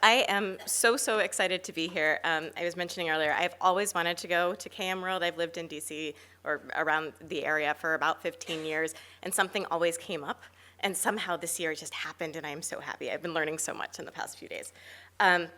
I am so excited to be here. I was mentioning earlier, I've always wanted to go to KM World. I've lived in DC or around the area for about 15 years, and something always came up. And somehow this year it just happened, and I am so happy. I've been learning so much in the past few days. As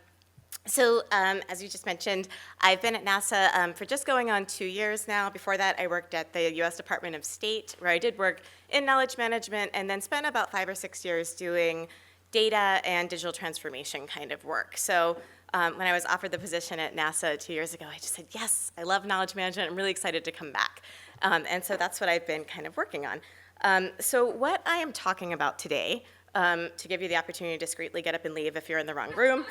you just mentioned, I've been at NASA for just going on 2 years now. Before that, I worked at the US Department of State, where I did work in knowledge management, and then spent about 5 or 6 years doing data and digital transformation kind of work. So when I was offered the position at NASA 2 years ago, I just said, yes, I love knowledge management. I'm really excited to come back. And so that's what I've been kind of working on. So what I am talking about today, to give you the opportunity to discreetly get up and leave if you're in the wrong room,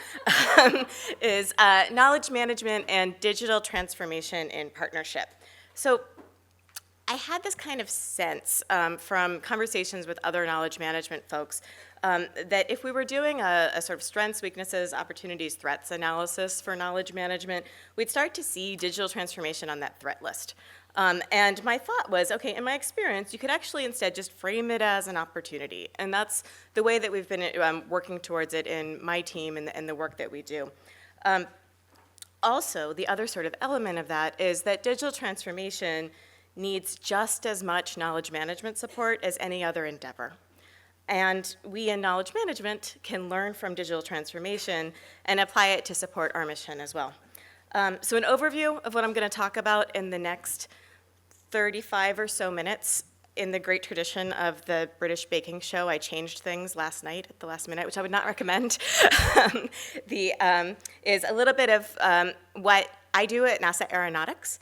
is knowledge management and digital transformation in partnership. So I had this kind of sense from conversations with other knowledge management folks that if we were doing a sort of strengths, weaknesses, opportunities, threats analysis for knowledge management, we'd start to see digital transformation on that threat list. And my thought was, okay, in my experience, you could actually instead just frame it as an opportunity. And that's the way that we've been working towards it in my team and the work that we do. Also, the other sort of element of that is that digital transformation needs just as much knowledge management support as any other endeavor. And we in knowledge management can learn from digital transformation and apply it to support our mission as well. So an overview of what I'm going to talk about in the next 35 or so minutes. In the great tradition of the British baking show, I changed things last night at the last minute, which I would not recommend. Is a little bit of what I do at NASA Aeronautics,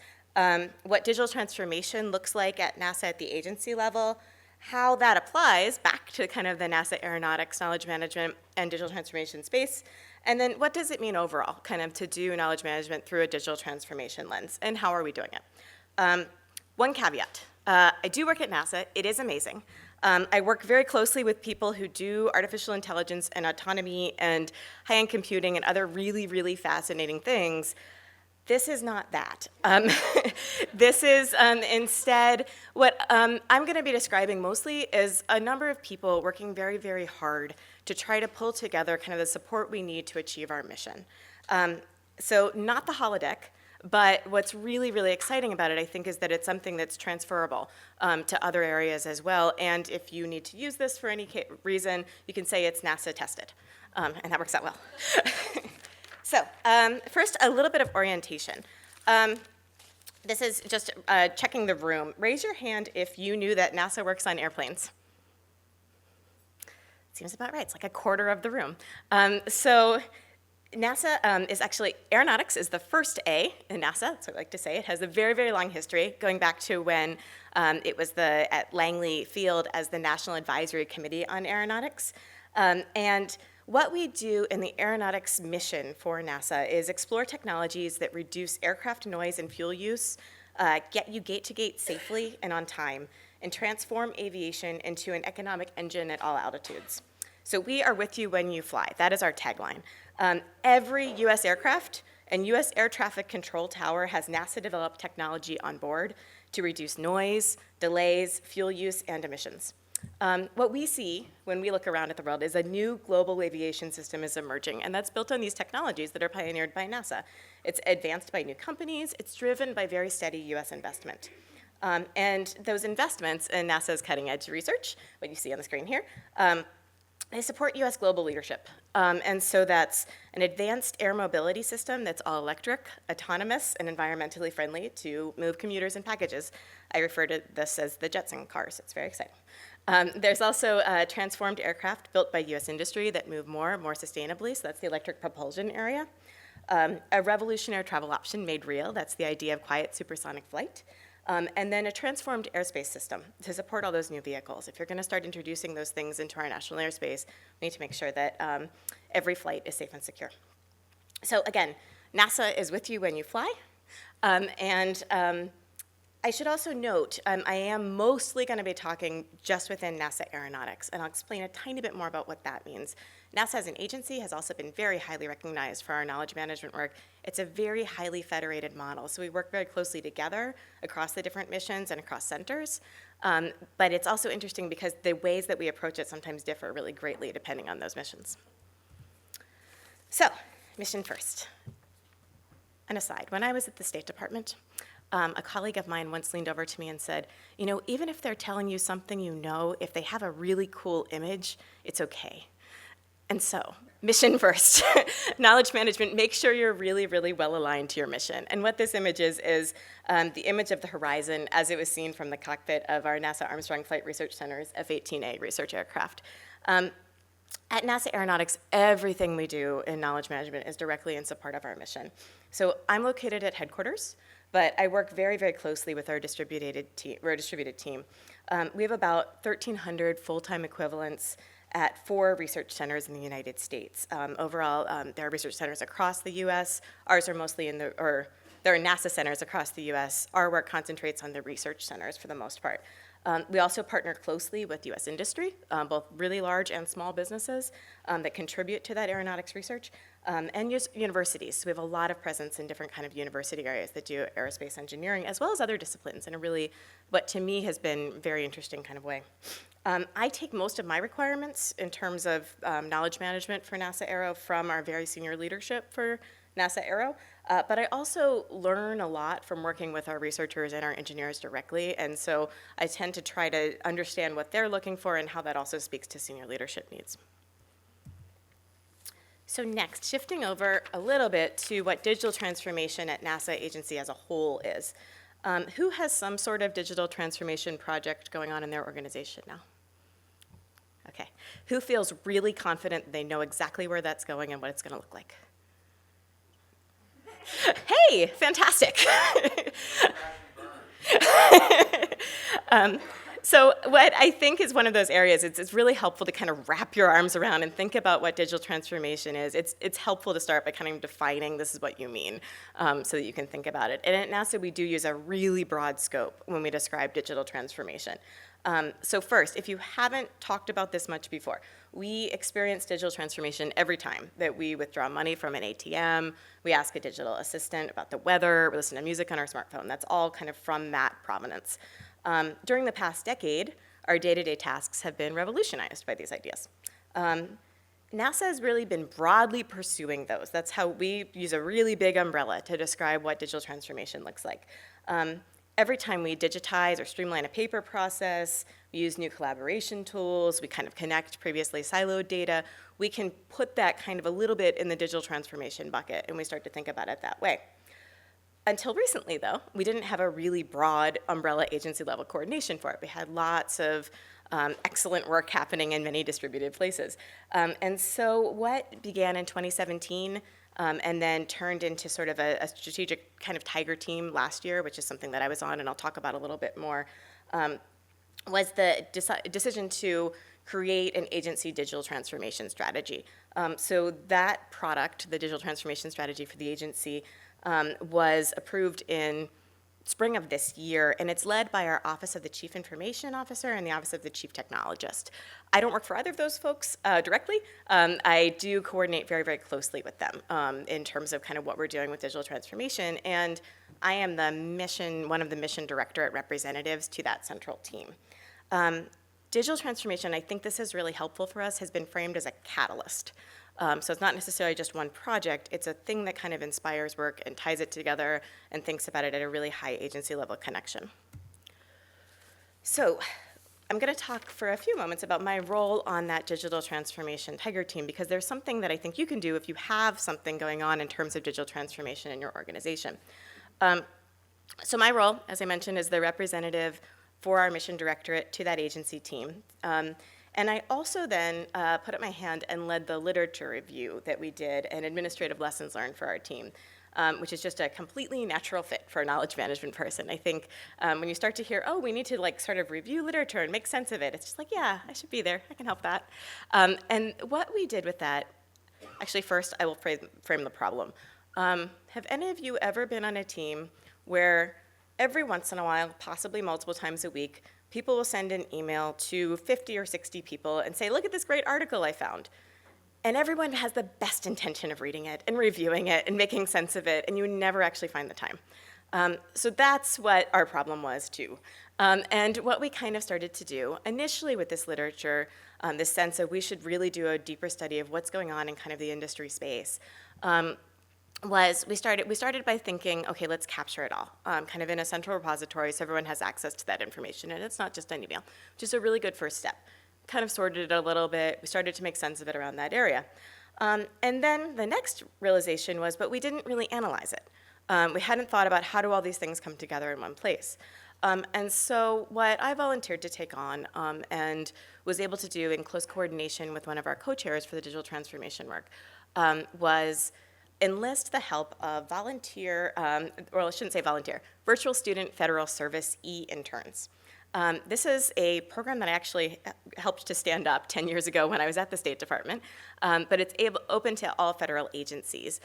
what digital transformation looks like at NASA at the agency level, how that applies back to kind of the NASA Aeronautics knowledge management and digital transformation space, and then what does it mean overall, kind of to do knowledge management through a digital transformation lens, and how are we doing it? One caveat, I do work at NASA, it is amazing. I work very closely with people who do artificial intelligence and autonomy and high-end computing and other really fascinating things. This is not that. This is instead what I'm going to be describing mostly is a number of people working very hard to try to pull together kind of the support we need to achieve our mission. So not the holodeck, but what's really exciting about it, I think, is that it's something that's transferable to other areas as well. And if you need to use this for any reason, you can say it's NASA tested, and that works out well. So first, a little bit of orientation. This is just checking the room. Raise your hand if you knew that NASA works on airplanes. Seems about right. It's like a quarter of the room. So NASA is actually, Aeronautics is the first A in NASA, that's what I like to say. It has a very long history, going back to when it was at Langley Field as the National Advisory Committee on Aeronautics. And what we do in the aeronautics mission for NASA is explore technologies that reduce aircraft noise and fuel use, get you gate-to-gate safely and on time, and transform aviation into an economic engine at all altitudes. So we are with you when you fly. That is our tagline. Every US aircraft and US air traffic control tower has NASA-developed technology on board to reduce noise, delays, fuel use, and emissions. What we see when we look around at the world is a new global aviation system is emerging, and that's built on these technologies that are pioneered by NASA. It's advanced by new companies. It's driven by very steady US investment. And those investments in NASA's cutting-edge research, what you see on the screen here, they support US global leadership. And so that's an advanced air mobility system that's all electric, autonomous, and environmentally friendly to move commuters and packages. I refer to this as the Jetson cars. It's very exciting. There's also transformed aircraft built by US industry that move more sustainably, so that's the electric propulsion area. A revolutionary travel option made real, that's the idea of quiet supersonic flight. And then a transformed airspace system to support all those new vehicles. If you're going to start introducing those things into our national airspace, we need to make sure that every flight is safe and secure. So again, NASA is with you when you fly. I should also note, I am mostly going to be talking just within NASA Aeronautics, and I'll explain a tiny bit more about what that means. NASA as an agency has also been very highly recognized for our knowledge management work. It's a very highly federated model, so we work very closely together across the different missions and across centers. But it's also interesting because the ways that we approach it sometimes differ really greatly depending on those missions. So, mission first. An aside, when I was at the State Department, a colleague of mine once leaned over to me and said, you know, even if they're telling you something you know, if they have a really cool image, it's okay. And so, mission first. Knowledge management, make sure you're really, really well aligned to your mission. And what this image is the image of the horizon as it was seen from the cockpit of our NASA Armstrong Flight Research Center's F-18A research aircraft. At NASA Aeronautics, everything we do in knowledge management is directly in support of our mission. So I'm located at headquarters, but I work very, very closely with our distributed team. We have about 1,300 full-time equivalents at 4 research centers in the United States. Overall, there are research centers across the US. Ours are mostly there are NASA centers across the US. Our work concentrates on the research centers for the most part. We also partner closely with US industry, both really large and small businesses that contribute to that aeronautics research, and universities. So we have a lot of presence in different kind of university areas that do aerospace engineering, as well as other disciplines in a really, what to me has been very interesting kind of way. I take most of my requirements in terms of knowledge management for NASA Aero from our very senior leadership for NASA Aero, but I also learn a lot from working with our researchers and our engineers directly, and so I tend to try to understand what they're looking for and how that also speaks to senior leadership needs. So next, shifting over a little bit to what digital transformation at NASA agency as a whole is. Who has some sort of digital transformation project going on in their organization now? Okay. Who feels really confident they know exactly where that's going and what it's going to look like? Hey, fantastic. So what I think is one of those areas, it's really helpful to kind of wrap your arms around and think about what digital transformation is. It's helpful to start by kind of defining this is what you mean so that you can think about it. And at NASA, we do use a really broad scope when we describe digital transformation. So first, if you haven't talked about this much before, we experience digital transformation every time that we withdraw money from an ATM, we ask a digital assistant about the weather, we listen to music on our smartphone. That's all kind of from that provenance. During the past decade, our day-to-day tasks have been revolutionized by these ideas. NASA has really been broadly pursuing those. That's how we use a really big umbrella to describe what digital transformation looks like. Every time we digitize or streamline a paper process, we use new collaboration tools, we kind of connect previously siloed data, we can put that kind of a little bit in the digital transformation bucket, and we start to think about it that way. Until recently, though, we didn't have a really broad umbrella agency-level coordination for it. We had lots of excellent work happening in many distributed places. And so what began in 2017 and then turned into sort of a strategic kind of tiger team last year, which is something that I was on and I'll talk about a little bit more, was the decision to create an agency digital transformation strategy. So that product, the digital transformation strategy for the agency, was approved in spring of this year, and it's led by our Office of the Chief Information Officer and the Office of the Chief Technologist. I don't work for either of those folks directly. I do coordinate very, very closely with them in terms of kind of what we're doing with digital transformation, and I am one of the mission Directorate representatives to that central team. Digital transformation, I think this is really helpful for us, has been framed as a catalyst. So it's not necessarily just one project, it's a thing that kind of inspires work and ties it together and thinks about it at a really high agency level connection. So I'm going to talk for a few moments about my role on that digital transformation tiger team, because there's something that I think you can do if you have something going on in terms of digital transformation in your organization. So my role, as I mentioned, is the representative for our mission directorate to that agency team. And I also then put up my hand and led the literature review that we did and administrative lessons learned for our team, which is just a completely natural fit for a knowledge management person. I think when you start to hear, oh, we need to like sort of review literature and make sense of it, it's just like, yeah, I should be there, I can help that. And what we did with that, actually first I will frame the problem. Have any of you ever been on a team where every once in a while, possibly multiple times a week, people will send an email to 50 or 60 people and say, look at this great article I found. And everyone has the best intention of reading it and reviewing it and making sense of it, and you never actually find the time. So that's what our problem was too. And what we kind of started to do initially with this literature this sense of we should really do a deeper study of what's going on in kind of the industry space, was we started by thinking, okay, let's capture it all, kind of in a central repository so everyone has access to that information, and it's not just an email, which is a really good first step. Kind of sorted it a little bit. We started to make sense of it around that area. And then the next realization was, but we didn't really analyze it. We hadn't thought about how do all these things come together in one place. And so what I volunteered to take on and was able to do in close coordination with one of our co-chairs for the digital transformation work was enlist the help of volunteer, or I shouldn't say volunteer, virtual student federal service e-interns. This is a program that I actually helped to stand up 10 years ago when I was at the State Department, but it's open to all federal agencies.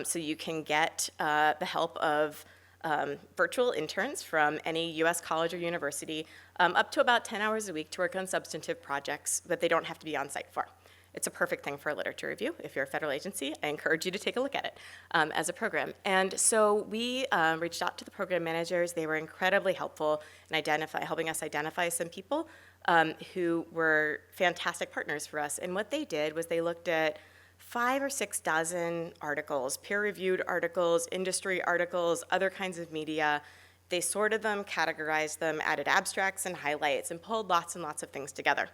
So you can get the help of virtual interns from any US college or university up to about 10 hours a week to work on substantive projects that they don't have to be on site for. It's a perfect thing for a literature review. If you're a federal agency, I encourage you to take a look at it as a program. And so we reached out to the program managers. They were incredibly helpful in helping us identify some people who were fantastic partners for us. And what they did was they looked at 5 or 6 dozen articles, peer-reviewed articles, industry articles, other kinds of media. They sorted them, categorized them, added abstracts and highlights, and pulled lots and lots of things together.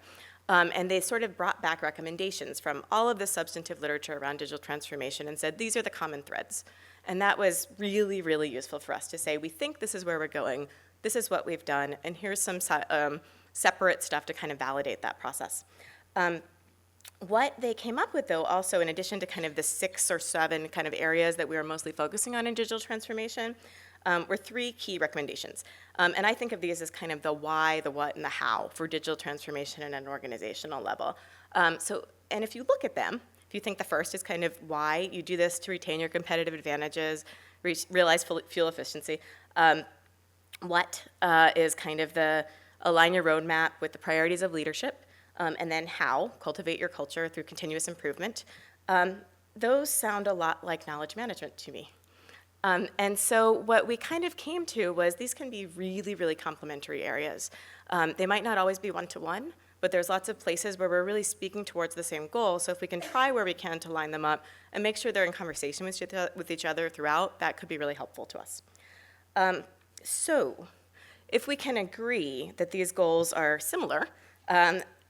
And they sort of brought back recommendations from all of the substantive literature around digital transformation and said, these are the common threads. And that was really, really useful for us to say, we think this is where we're going, this is what we've done, and here's some separate stuff to kind of validate that process. What they came up with, though, also in addition to kind of the 6 or 7 kind of areas that we were mostly focusing on in digital transformation, were 3 key recommendations. And I think of these as kind of the why, the what, and the how for digital transformation at an organizational level. And if you look at them, if you think the first is kind of why you do this to retain your competitive advantages, realize fuel efficiency. What is kind of the align your roadmap with the priorities of leadership, and then how, cultivate your culture through continuous improvement. Those sound a lot like knowledge management to me. And so what we kind of came to was these can be really, really complementary areas. They might not always be one-to-one, but there's lots of places where we're really speaking towards the same goal. So if we can try where we can to line them up and make sure they're in conversation with each other throughout, that could be really helpful to us. So if we can agree that these goals are similar,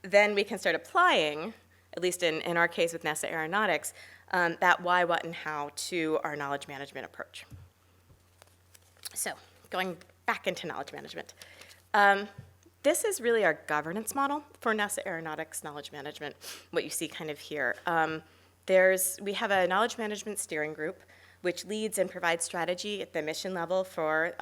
then we can start applying, at least in our case with NASA Aeronautics, that why, what, and how to our knowledge management approach. So going back into knowledge management. This is really our governance model for NASA Aeronautics knowledge management, what you see kind of here. We have a knowledge management steering group which leads and provides strategy at the mission level for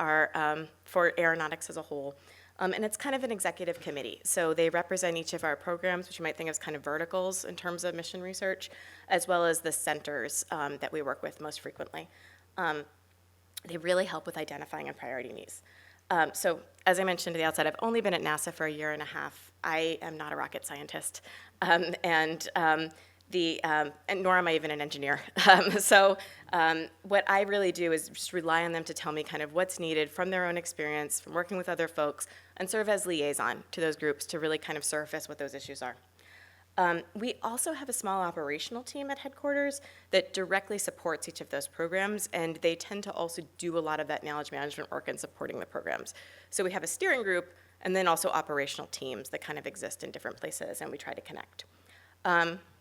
aeronautics as a whole. And it's kind of an executive committee. So they represent each of our programs, which you might think of as kind of verticals in terms of mission research, as well as the centers that we work with most frequently. They really help with identifying and priority needs. So as I mentioned at the outset, I've only been at NASA for a year and a half. I am not a rocket scientist, and nor am I even an engineer. What I really do is just rely on them to tell me kind of what's needed from their own experience, from working with other folks, and serve as liaison to those groups to really kind of surface what those issues are. We also have a small operational team at headquarters that directly supports each of those programs, and they tend to also do a lot of that knowledge management work in supporting the programs. So we have a steering group, and then also operational teams that kind of exist in different places, and we try to connect.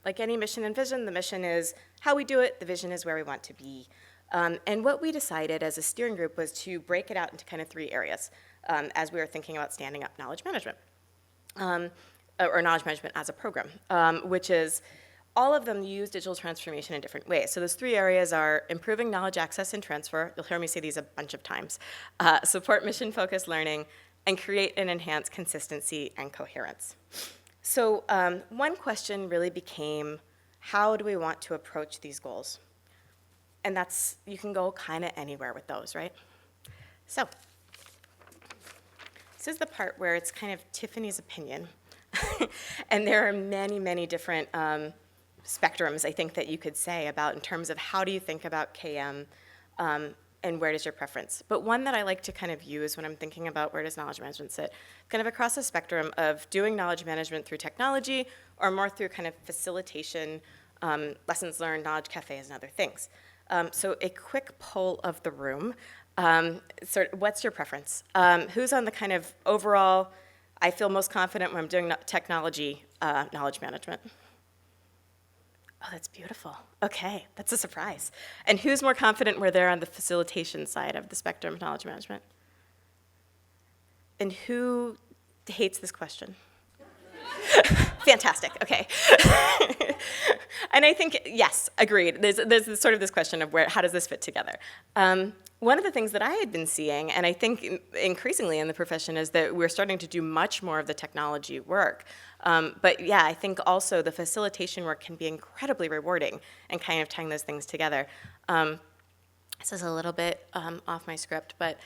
Like any mission and vision, the mission is how we do it, the vision is where we want to be. And what we decided as a steering group was to break it out into kind of 3 areas as we were thinking about standing up knowledge management, or knowledge management as a program, which is all of them use digital transformation in different ways. So those 3 areas are improving knowledge access and transfer. You'll hear me say these a bunch of times. Support mission-focused learning, and create and enhance consistency and coherence. So one question really became, how do we want to approach these goals? And you can go kind of anywhere with those, right? So this is the part where it's kind of Tiffany's opinion. And there are many, many different spectrums, I think, that you could say about in terms of how do you think about KM and where does your preference. But one that I like to kind of use when I'm thinking about where does knowledge management sit, kind of across the spectrum of doing knowledge management through technology or more through kind of facilitation, lessons learned, knowledge cafes, and other things. So a quick poll of the room. What's your preference? Who's on the kind of overall, I feel most confident when I'm doing technology knowledge management? Oh, that's beautiful. Okay, that's a surprise. And who's more confident where they're on the facilitation side of the spectrum of knowledge management? And who hates this question? Fantastic, okay. And I think, yes, agreed. There's sort of this question of how does this fit together? One of the things that I had been seeing, and I think increasingly in the profession, is that we're starting to do much more of the technology work. But yeah, I think also the facilitation work can be incredibly rewarding and kind of tying those things together. This is a little bit off my script, but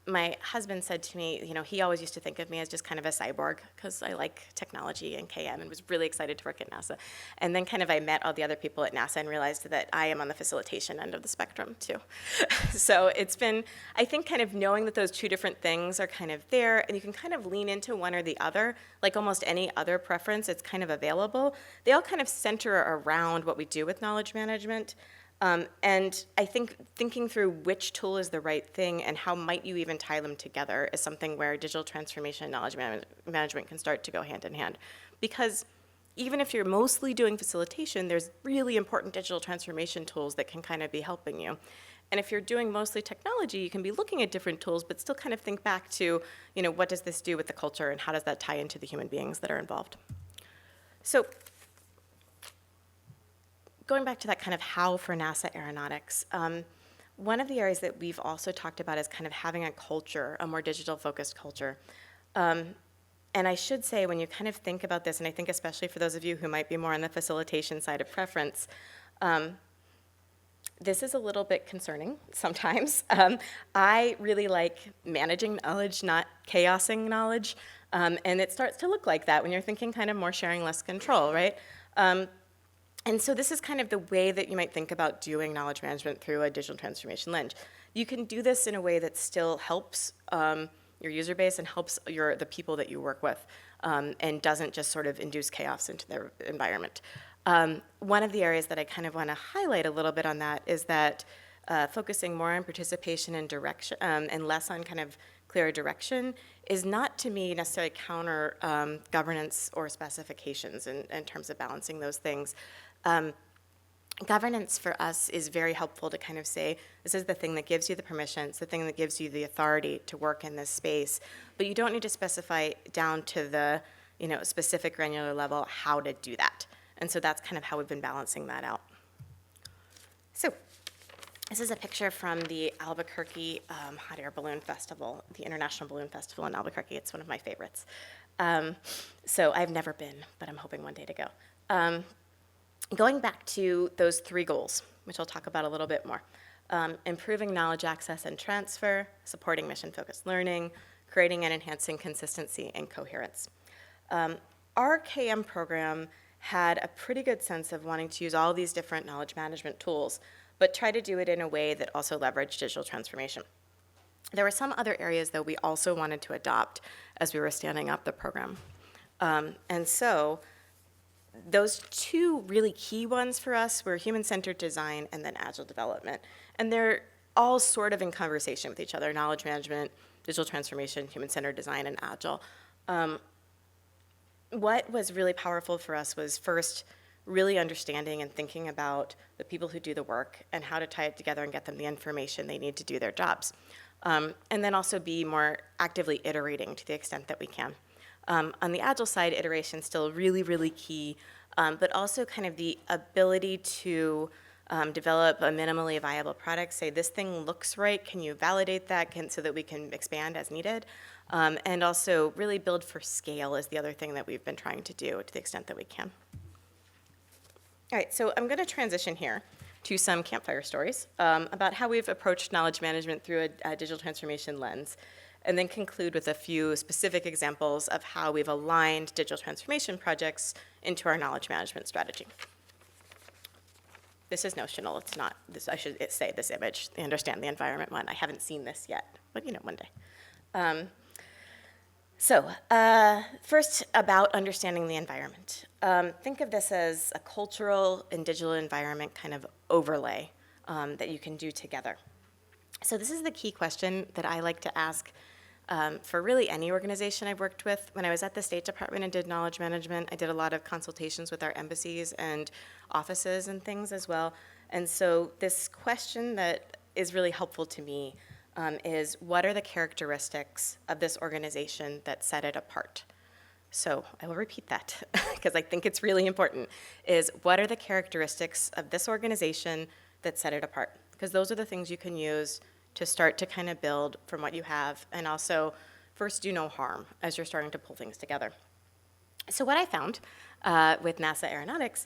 my husband said to me, he always used to think of me as just kind of a cyborg because I like technology and KM and was really excited to work at NASA. And then kind of I met all the other people at NASA and realized that I am on the facilitation end of the spectrum too. So it's been, I think, kind of knowing that those two different things are kind of there and you can kind of lean into one or the other, like almost any other preference, it's kind of available. They all kind of center around what we do with knowledge management. And I think thinking through which tool is the right thing and how might you even tie them together is something where digital transformation and knowledge management can start to go hand in hand. Because even if you're mostly doing facilitation, there's really important digital transformation tools that can kind of be helping you. And if you're doing mostly technology, you can be looking at different tools, but still kind of think back to, what does this do with the culture and how does that tie into the human beings that are involved? So going back to that kind of how for NASA Aeronautics, one of the areas that we've also talked about is kind of having a culture, a more digital-focused culture. And I should say, when you kind of think about this, and I think especially for those of you who might be more on the facilitation side of preference, this is a little bit concerning sometimes. I really like managing knowledge, not chaosing knowledge. And it starts to look like that when you're thinking kind of more sharing, less control, right? And so this is kind of the way that you might think about doing knowledge management through a digital transformation lens. You can do this in a way that still helps your user base and helps the people that you work with and doesn't just sort of induce chaos into their environment. One of the areas that I kind of want to highlight a little bit on that is that focusing more on participation and direction and less on kind of clear direction is not to me necessarily counter governance or specifications in terms of balancing those things. Governance for us is very helpful to kind of say, this is the thing that gives you the permission, it's the thing that gives you the authority to work in this space, but you don't need to specify down to the specific granular level how to do that. And so that's kind of how we've been balancing that out. So this is a picture from the Albuquerque Hot Air Balloon Festival, the International Balloon Festival in Albuquerque. It's one of my favorites. So I've never been, but I'm hoping one day to go. Going back to those three goals, which I'll talk about a little bit more. Improving knowledge access and transfer, supporting mission-focused learning, creating and enhancing consistency and coherence. Our KM program had a pretty good sense of wanting to use all these different knowledge management tools, but try to do it in a way that also leveraged digital transformation. There were some other areas that we also wanted to adopt as we were standing up the program. And so those two really key ones for us were human-centered design and then agile development. And they're all sort of in conversation with each other: knowledge management, digital transformation, human-centered design, and agile. What was really powerful for us was first really understanding and thinking about the people who do the work and how to tie it together and get them the information they need to do their jobs. And then also be more actively iterating to the extent that we can. On the agile side, iteration is still really, really key, but also kind of the ability to develop a minimally viable product, say this thing looks right, can you validate that so that we can expand as needed? And also really build for scale is the other thing that we've been trying to do to the extent that we can. All right, so I'm going to transition here to some campfire stories about how we've approached knowledge management through a digital transformation lens, and then conclude with a few specific examples of how we've aligned digital transformation projects into our knowledge management strategy. This is notional. It's not, this, I should say this image, the understand the environment one. I haven't seen this yet, but one day. First about understanding the environment. Think of this as a cultural and digital environment kind of overlay that you can do together. So this is the key question that I like to ask for really any organization I've worked with. When I was at the State Department and did knowledge management, I did a lot of consultations with our embassies and offices and things as well. And so this question that is really helpful to me is, what are the characteristics of this organization that set it apart? So I will repeat that because I think it's really important, is what are the characteristics of this organization that set it apart? Because those are the things you can use to start to kind of build from what you have, and also first do no harm as you're starting to pull things together. So what I found with NASA Aeronautics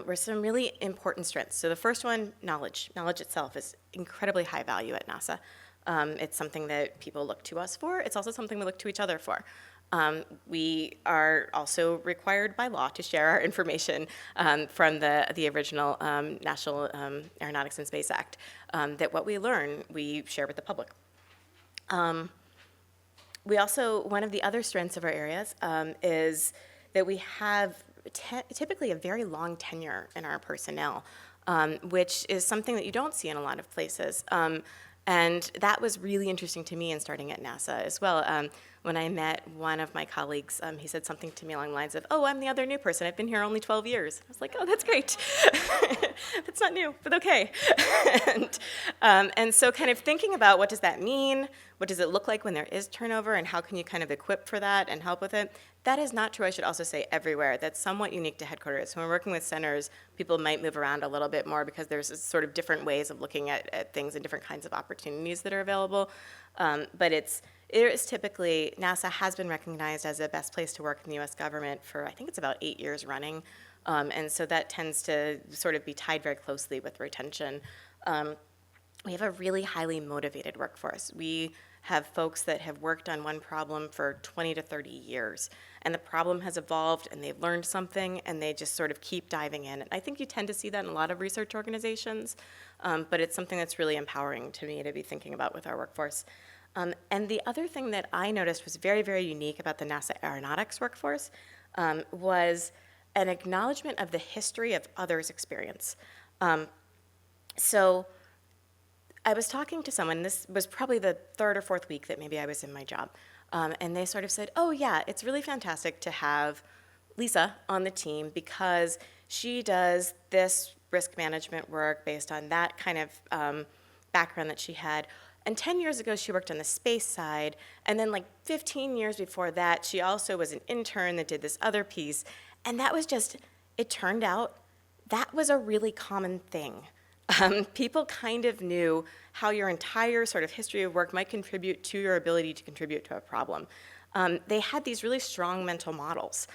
were some really important strengths. So the first one, knowledge. Knowledge itself is incredibly high value at NASA. It's something that people look to us for. It's also something we look to each other for. We are also required by law to share our information from the original National Aeronautics and Space Act, that what we learn, we share with the public. We also, one of the other strengths of our areas is that we have typically a very long tenure in our personnel, which is something that you don't see in a lot of places. And that was really interesting to me in starting at NASA as well. When I met one of my colleagues, he said something to me along the lines of, oh, I'm the other new person. I've been here only 12 years. I was like, oh, that's great. That's not new, but okay. And so kind of thinking about what does that mean? What does it look like when there is turnover, and how can you kind of equip for that and help with it? That is not true, I should also say, everywhere. That's somewhat unique to headquarters. When we're working with centers, people might move around a little bit more because there's sort of different ways of looking at things and different kinds of opportunities that are available. But it is typically, NASA has been recognized as the best place to work in the US government for, I think it's about 8 years running. And so that tends to sort of be tied very closely with retention. We have a really highly motivated workforce. We have folks that have worked on one problem for 20 to 30 years, and the problem has evolved, and they've learned something, and they just sort of keep diving in. And I think you tend to see that in a lot of research organizations, but it's something that's really empowering to me to be thinking about with our workforce. And the other thing that I noticed was very, very unique about the NASA Aeronautics workforce was an acknowledgement of the history of others' experience. So I was talking to someone, this was probably the third or fourth week that maybe I was in my job, and they sort of said, oh yeah, it's really fantastic to have Lisa on the team because she does this risk management work based on that kind of background that she had. And 10 years ago, she worked on the space side, and then like 15 years before that, she also was an intern that did this other piece, and that was just, it turned out that was a really common thing. People kind of knew how your entire sort of history of work might contribute to your ability to contribute to a problem. They had these really strong mental models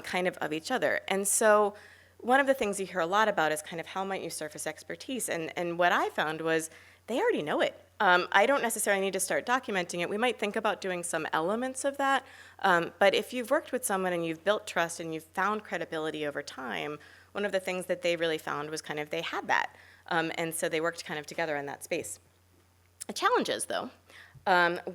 kind of each other. And so one of the things you hear a lot about is kind of how might you surface expertise. And what I found was they already know it. I don't necessarily need to start documenting it. We might think about doing some elements of that. But if you've worked with someone and you've built trust and you've found credibility over time, one of the things that they really found was kind of they had that. And so they worked kind of together in that space. The challenges, though,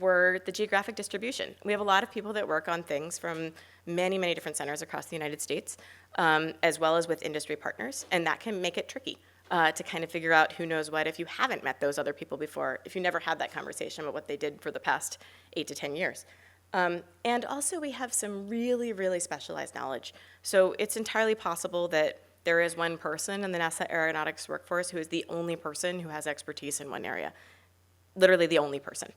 were the geographic distribution. We have a lot of people that work on things from many, many different centers across the United States, as well as with industry partners, and that can make it tricky to kind of figure out who knows what if you haven't met those other people before, if you never had that conversation about what they did for the past 8 to 10 years. And also we have some really, really specialized knowledge. So it's entirely possible that there is one person in the NASA Aeronautics workforce who is the only person who has expertise in one area, literally the only person.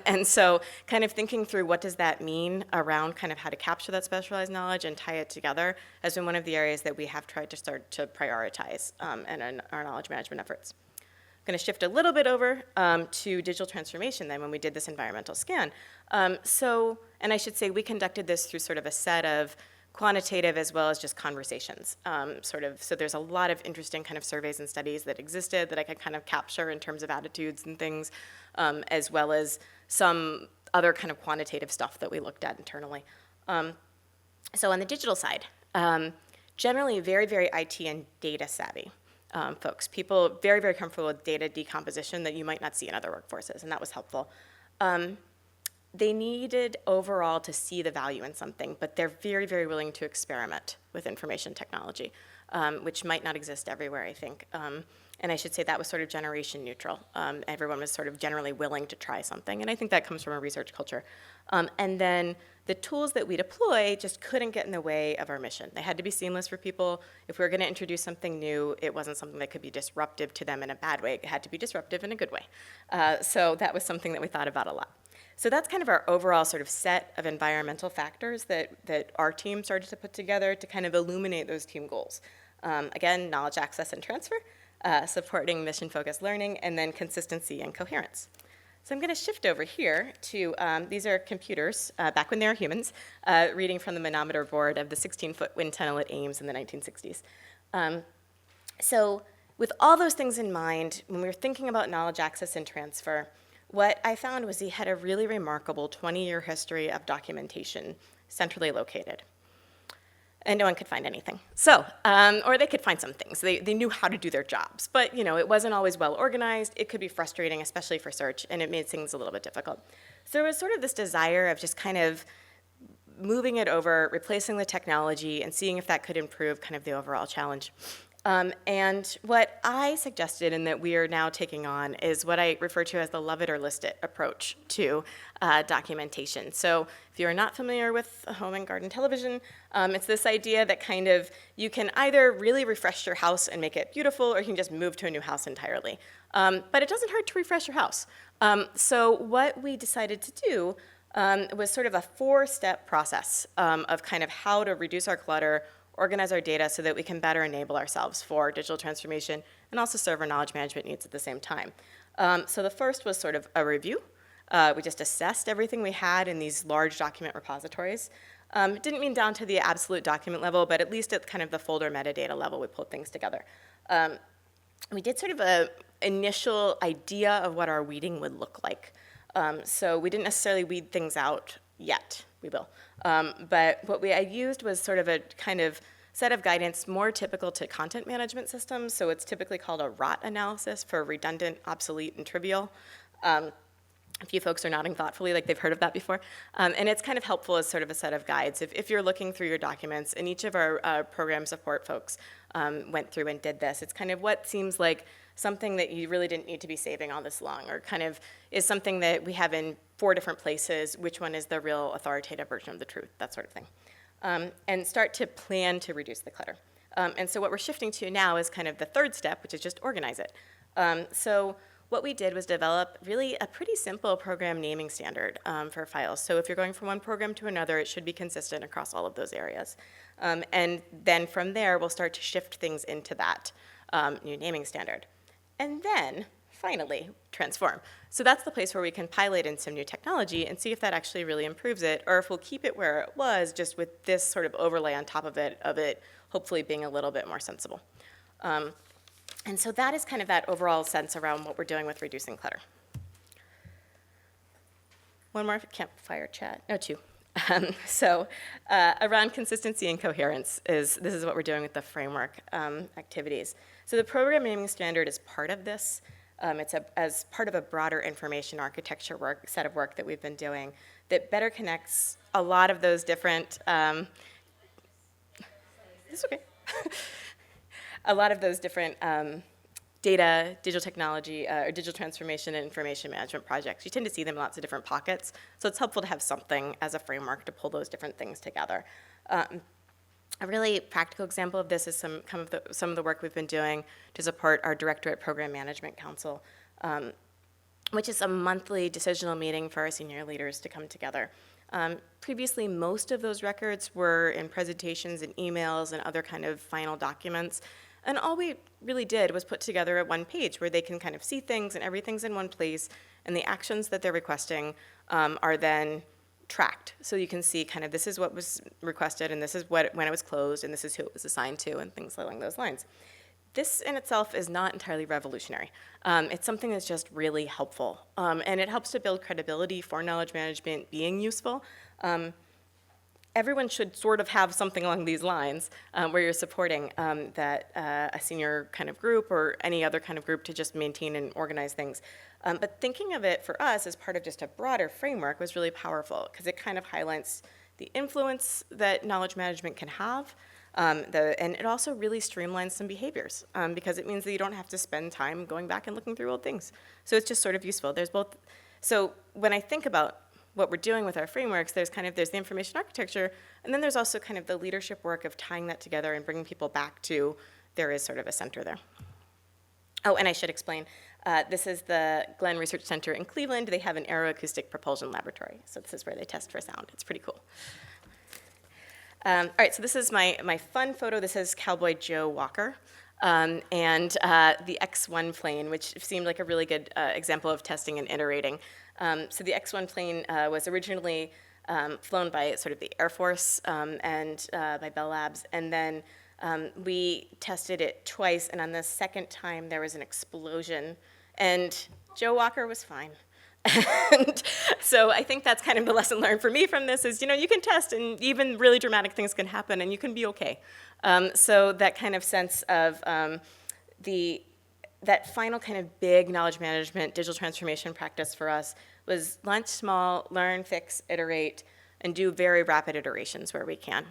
And so kind of thinking through what does that mean around kind of how to capture that specialized knowledge and tie it together has been one of the areas that we have tried to start to prioritize in our knowledge management efforts. I'm going to shift a little bit over to digital transformation then when we did this environmental scan. And I should say we conducted this through sort of a set of quantitative as well as just conversations. So there's a lot of interesting kind of surveys and studies that existed that I could kind of capture in terms of attitudes and things, as well as some other kind of quantitative stuff that we looked at internally. So on the digital side, generally very, very IT and data savvy. folks, people very, very comfortable with data decomposition that you might not see in other workforces, and that was helpful. They needed overall to see the value in something, but they're very, very willing to experiment with information technology, which might not exist everywhere, I think. And I should say that was sort of generation neutral. Everyone was sort of generally willing to try something, and I think that comes from a research culture. And then the tools that we deploy just couldn't get in the way of our mission. They had to be seamless for people. If we were going to introduce something new, it wasn't something that could be disruptive to them in a bad way. It had to be disruptive in a good way. So that was something that we thought about a lot. So that's kind of our overall sort of set of environmental factors that our team started to put together to kind of illuminate those team goals. Again, knowledge access and transfer, supporting mission-focused learning, and then consistency and coherence. So I'm going to shift over here to, these are computers, back when they were humans, reading from the manometer board of the 16-foot wind tunnel at Ames in the 1960s. So with all those things in mind, when we were thinking about knowledge access and transfer, what I found was he had a really remarkable 20-year history of documentation centrally located. And no one could find anything. So, or they could find some things. They knew how to do their jobs, but it wasn't always well organized. It could be frustrating, especially for search, and it made things a little bit difficult. So there was sort of this desire of just kind of moving it over, replacing the technology, and seeing if that could improve kind of the overall challenge. And what I suggested and that we are now taking on is what I refer to as the love it or list it approach to documentation. So if you're not familiar with home and garden television, it's this idea that kind of you can either really refresh your house and make it beautiful, or you can just move to a new house entirely. But it doesn't hurt to refresh your house. So what we decided to do was sort of a 4-step process of kind of how to reduce our clutter, organize our data so that we can better enable ourselves for digital transformation and also serve our knowledge management needs at the same time. So the first was sort of a review. We just assessed everything we had in these large document repositories. It didn't mean down to the absolute document level, but at least at kind of the folder metadata level, we pulled things together. We did sort of an initial idea of what our weeding would look like. So we didn't necessarily weed things out yet. We will. But what I used was sort of a kind of set of guidance more typical to content management systems. So it's typically called a ROT analysis for redundant, obsolete, and trivial. A few folks are nodding thoughtfully like they've heard of that before. And it's kind of helpful as sort of a set of guides. If you're looking through your documents, and each of our program support folks went through and did this, it's kind of what seems like something that you really didn't need to be saving all this long, or kind of is something that we have in 4 different places, which one is the real authoritative version of the truth, that sort of thing. And start to plan to reduce the clutter. And so what we're shifting to now is kind of the 3rd step, which is just organize it. So what we did was develop really a pretty simple program naming standard for files. So if you're going from one program to another, it should be consistent across all of those areas. And then from there, we'll start to shift things into that new naming standard. And then, finally, transform. So that's the place where we can pilot in some new technology and see if that actually really improves it, or if we'll keep it where it was, just with this sort of overlay on top of it hopefully being a little bit more sensible. And so that is kind of that overall sense around what we're doing with reducing clutter. One more campfire chat. No, 2. Around consistency and coherence, this is what we're doing with the framework activities. So the program naming standard is part of this. It's as part of a broader information architecture set of work that we've been doing that better connects a lot of those different, it's okay. A lot of those different data, digital technology, or digital transformation and information management projects. You tend to see them in lots of different pockets, so it's helpful to have something as a framework to pull those different things together. A really practical example of this is some of the work we've been doing to support our Directorate Program Management Council, which is a monthly decisional meeting for our senior leaders to come together. Previously, most of those records were in presentations and emails and other kind of final documents. And all we really did was put together a 1 page where they can kind of see things and everything's in one place, and the actions that they're requesting are then tracked. So you can see kind of this is what was requested, and this is when it was closed, and this is who it was assigned to, and things along those lines. This in itself is not entirely revolutionary. It's something that's just really helpful, and it helps to build credibility for knowledge management being useful. everyone should sort of have something along these lines where you're supporting that a senior kind of group or any other kind of group to just maintain and organize things. But thinking of it for us as part of just a broader framework was really powerful because it kind of highlights the influence that knowledge management can have, and it also really streamlines some behaviors because it means that you don't have to spend time going back and looking through old things. So it's just sort of useful. There's both. So when I think about what we're doing with our frameworks, there's the information architecture, and then there's also kind of the leadership work of tying that together and bringing people back to there is sort of a center there. Oh, and I should explain, this is the Glenn Research Center in Cleveland. They have an aeroacoustic propulsion laboratory, so this is where they test for sound. It's pretty cool. All right, so this is my fun photo. This is Cowboy Joe Walker. And the X-1 plane, which seemed like a really good example of testing and iterating. So the X-1 plane was originally flown by sort of the Air Force and by Bell Labs, and then we tested it twice, and on the second time there was an explosion, and Joe Walker was fine. And so I think that's kind of the lesson learned for me from this is, you can test and even really dramatic things can happen and you can be okay. So that kind of sense of that final kind of big knowledge management, digital transformation practice for us was launch small, learn, fix, iterate, and do very rapid iterations where we can.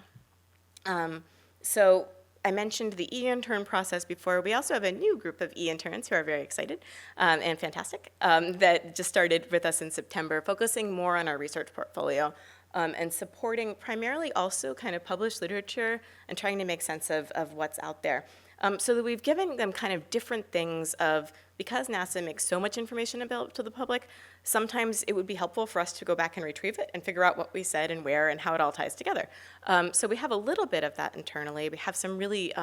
So I mentioned the e-intern process before. We also have a new group of e-interns who are very excited and fantastic that just started with us in September, focusing more on our research portfolio and supporting primarily also kind of published literature and trying to make sense of what's out there. So that we've given them kind of different things of, because NASA makes so much information available to the public, sometimes it would be helpful for us to go back and retrieve it and figure out what we said and where and how it all ties together. So we have a little bit of that internally. We have some really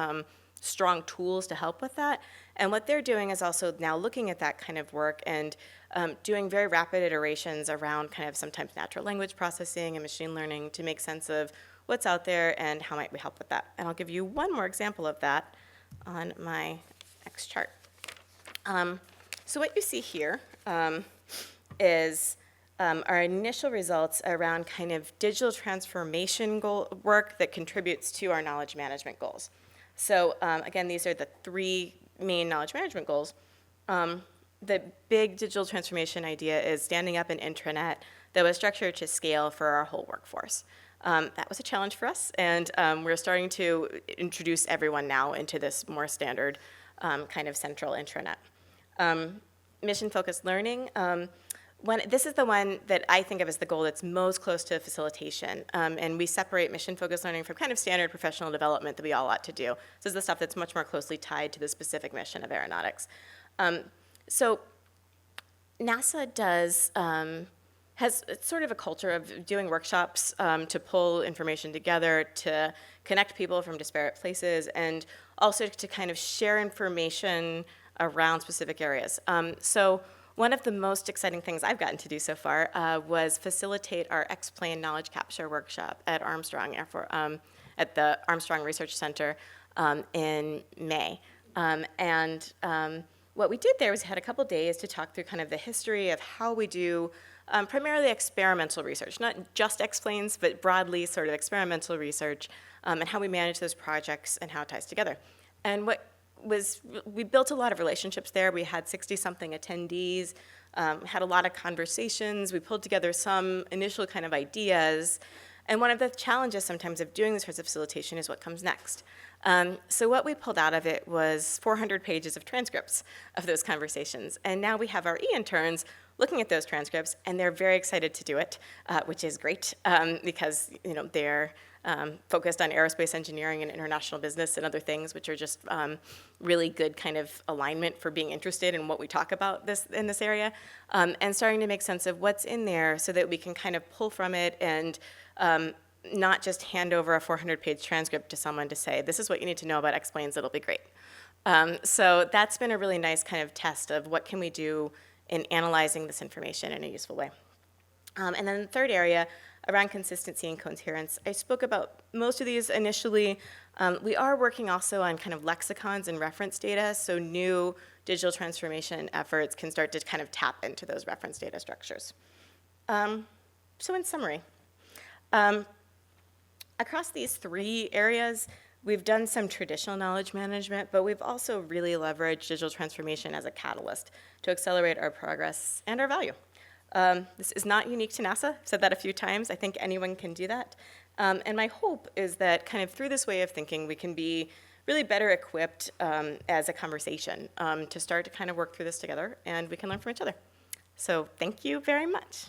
strong tools to help with that. And what they're doing is also now looking at that kind of work and doing very rapid iterations around kind of sometimes natural language processing and machine learning to make sense of what's out there and how might we help with that. And I'll give you one more example of that on my next chart. So what you see here is our initial results around kind of digital transformation work that contributes to our knowledge management goals. So again, these are the three main knowledge management goals. The big digital transformation idea is standing up an intranet that was structured to scale for our whole workforce. That was a challenge for us, and we're starting to introduce everyone now into this more standard kind of central intranet. Mission-focused learning. This is the one that I think of as the goal that's most close to facilitation, and we separate mission-focused learning from kind of standard professional development that we all ought to do. This is the stuff that's much more closely tied to the specific mission of aeronautics. So NASA has sort of a culture of doing workshops to pull information together, to connect people from disparate places, and also to kind of share information around specific areas. So one of the most exciting things I've gotten to do so far was facilitate our X-plane knowledge capture workshop at Armstrong at the Armstrong Research Center in May. What we did there was had a couple days to talk through kind of the history of how we do primarily experimental research, not just X-planes, but broadly sort of experimental research, and how we manage those projects and how it ties together. And we built a lot of relationships there. We had 60-something attendees, had a lot of conversations. We pulled together some initial kind of ideas. And one of the challenges sometimes of doing this sorts of facilitation is what comes next. So what we pulled out of it was 400 pages of transcripts of those conversations. And now we have our e-interns looking at those transcripts, and they're very excited to do it, which is great because they're focused on aerospace engineering and international business and other things, which are just really good kind of alignment for being interested in what we talk about in this area, and starting to make sense of what's in there so that we can kind of pull from it and not just hand over a 400-page transcript to someone to say, this is what you need to know about X-planes, it'll be great. So that's been a really nice kind of test of what can we do in analyzing this information in a useful way. And then the third area, around consistency and coherence. I spoke about most of these initially. We are working also on kind of lexicons and reference data, so new digital transformation efforts can start to kind of tap into those reference data structures. So in summary, across these three areas, we've done some traditional knowledge management, but we've also really leveraged digital transformation as a catalyst to accelerate our progress and our value. This is not unique to NASA. I've said that a few times. I think anyone can do that. And my hope is that kind of through this way of thinking, we can be really better equipped as a conversation to start to kind of work through this together, and we can learn from each other. So thank you very much.